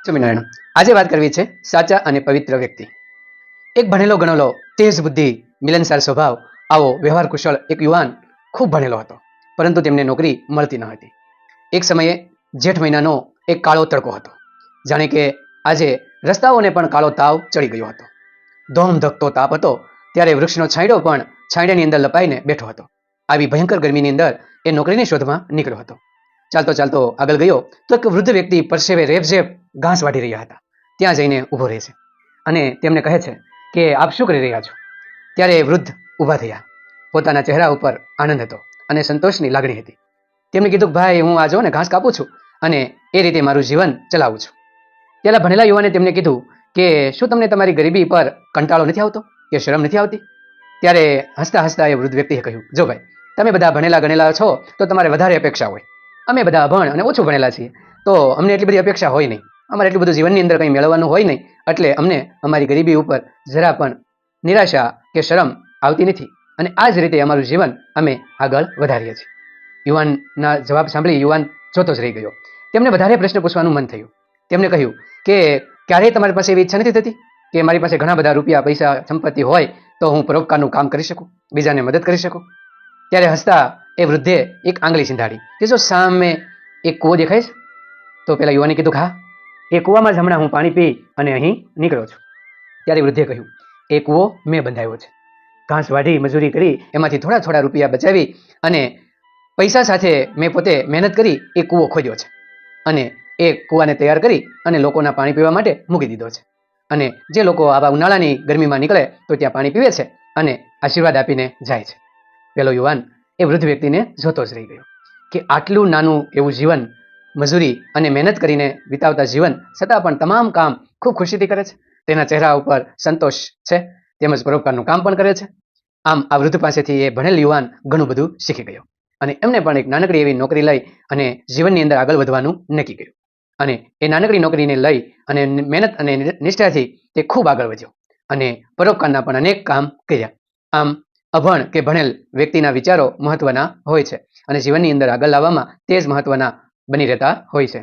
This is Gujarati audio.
સ્વામિનારાયણ. આજે વાત કરવી છે સાચા અને પવિત્ર વ્યક્તિ. એક ભણેલો ગણેલો, તેજ બુદ્ધિ, મિલનસાર સ્વભાવ, આવો વ્યવહાર કુશળ એક યુવાન ખૂબ ભણેલો હતો, પરંતુ તેમને નોકરી મળતી ન હતી. એક સમયે જેઠ મહિનાનો એક કાળો તડકો હતો. જાણે કે આજે રસ્તાઓને પણ કાળો તાવ ચડી ગયો હતો. ધોમ ધકતો તાપ હતો ત્યારે વૃક્ષનો છાંયડો પણ છાંયડાની અંદર લપાઈને બેઠો હતો. આવી ભયંકર ગરમીની અંદર એ નોકરીની શોધમાં નીકળ્યો હતો. ચાલતો ચાલતો આગળ ગયો તો એક વૃદ્ધ વ્યક્તિ પરસેવે રેબઝેબ ઘાસ વાઢી રહ્યા હતા. ત્યાં જઈને ઊભો રહે છે અને તેમને કહે છે કે આપ શું કરી રહ્યા છો? ત્યારે વૃદ્ધ ઊભા થયા. પોતાના ચહેરા ઉપર આનંદ હતો અને સંતોષની લાગણી હતી. તેમણે કીધું, ભાઈ, હું આ જો ને ઘાસ કાપું છું અને એ રીતે મારું જીવન ચલાવું છું. ત્યારે ભણેલા યુવાને તેમને કીધું કે શું તમને તમારી ગરીબી પર કંટાળો નથી આવતો કે શરમ નથી આવતી? ત્યારે હસતા હસતા એ વૃદ્ધ વ્યક્તિએ કહ્યું, જો ભાઈ, તમે બધા ભણેલા ગણેલા છો તો તમારે વધારે અપેક્ષા હોય. અમે બધા અભણ અને ઓછું ભણેલા છીએ તો અમને એટલી બધી અપેક્ષા હોય નહીં. અમારે એટલું બધું જીવનની અંદર કંઈ મેળવવાનું હોય નહીં, એટલે અમને અમારી ગરીબી ઉપર જરા પણ નિરાશા કે શરમ આવતી નથી અને આ જ રીતે અમારું જીવન અમે આગળ વધારીએ છીએ. યુવાનના જવાબ સાંભળી યુવાન જોતો જ રહી ગયો. તેમને વધારે પ્રશ્ન પૂછવાનું મન થયું. તેમને કહ્યું કે ક્યારેય તમારી પાસે એવી ઈચ્છા નથી થતી કે મારી પાસે ઘણા બધા રૂપિયા, પૈસા, સંપત્તિ હોય તો હું પરોપકારનું કામ કરી શકું, બીજાને મદદ કરી શકું? ત્યારે હસતા એ વૃદ્ધે એક આંગળી ચીંધાડી કે જો સામે એક કૂવો દેખાય છે? તો પેલા યુવાને કીધું, હા, એ કૂવામાં જ હમણાં હું પાણી પી અને અહીં નીકળ્યો છું. ત્યારે વૃદ્ધે કહ્યું, એ કૂવો મેં બંધાવ્યો છે. ઘાસ વાઢી મજૂરી કરી એમાંથી થોડા થોડા રૂપિયા બચાવી અને પૈસા સાથે મેં પોતે મહેનત કરી એ કૂવો ખોદ્યો છે અને એ કૂવાને તૈયાર કરી અને લોકોના પાણી પીવા માટે મૂકી દીધો છે. અને જે લોકો આવા ઉનાળાની ગરમીમાં નીકળે તો ત્યાં પાણી પીવે છે અને આશીર્વાદ આપીને જાય છે. પેલો યુવાન એ વૃદ્ધ વ્યક્તિને જોતો જ રહી ગયો કે આટલું નાનું એવું જીવન, મજૂરી અને મહેનત કરીને વિતાવતા જીવન છતાં પણ તમામ કામ ખૂબ ખુશીથી કરે છે. તેના ચહેરા ઉપર સંતોષ છે, તેમજ પરોપકારનું કામ પણ કરે છે. આમ આ વૃદ્ધ પાસેથી એ ભણેલ યુવાન ઘણું બધું શીખી ગયો અને એમને પણ એક નાનકડી એવી નોકરી લઈ અને જીવનની અંદર આગળ વધવાનું નક્કી કર્યું. અને એ નાનકડી નોકરીને લઈ અને મહેનત અને નિષ્ઠાથી તે ખૂબ આગળ વધ્યો અને પરોપકારના પણ અનેક કામ કર્યા. આમ અભણ કે ભણેલ વ્યક્તિના વિચારો મહત્વના હોય છે અને જીવનની અંદર આગળ લાવવામાં તે જ મહત્વના બની રહેતા હોય છે.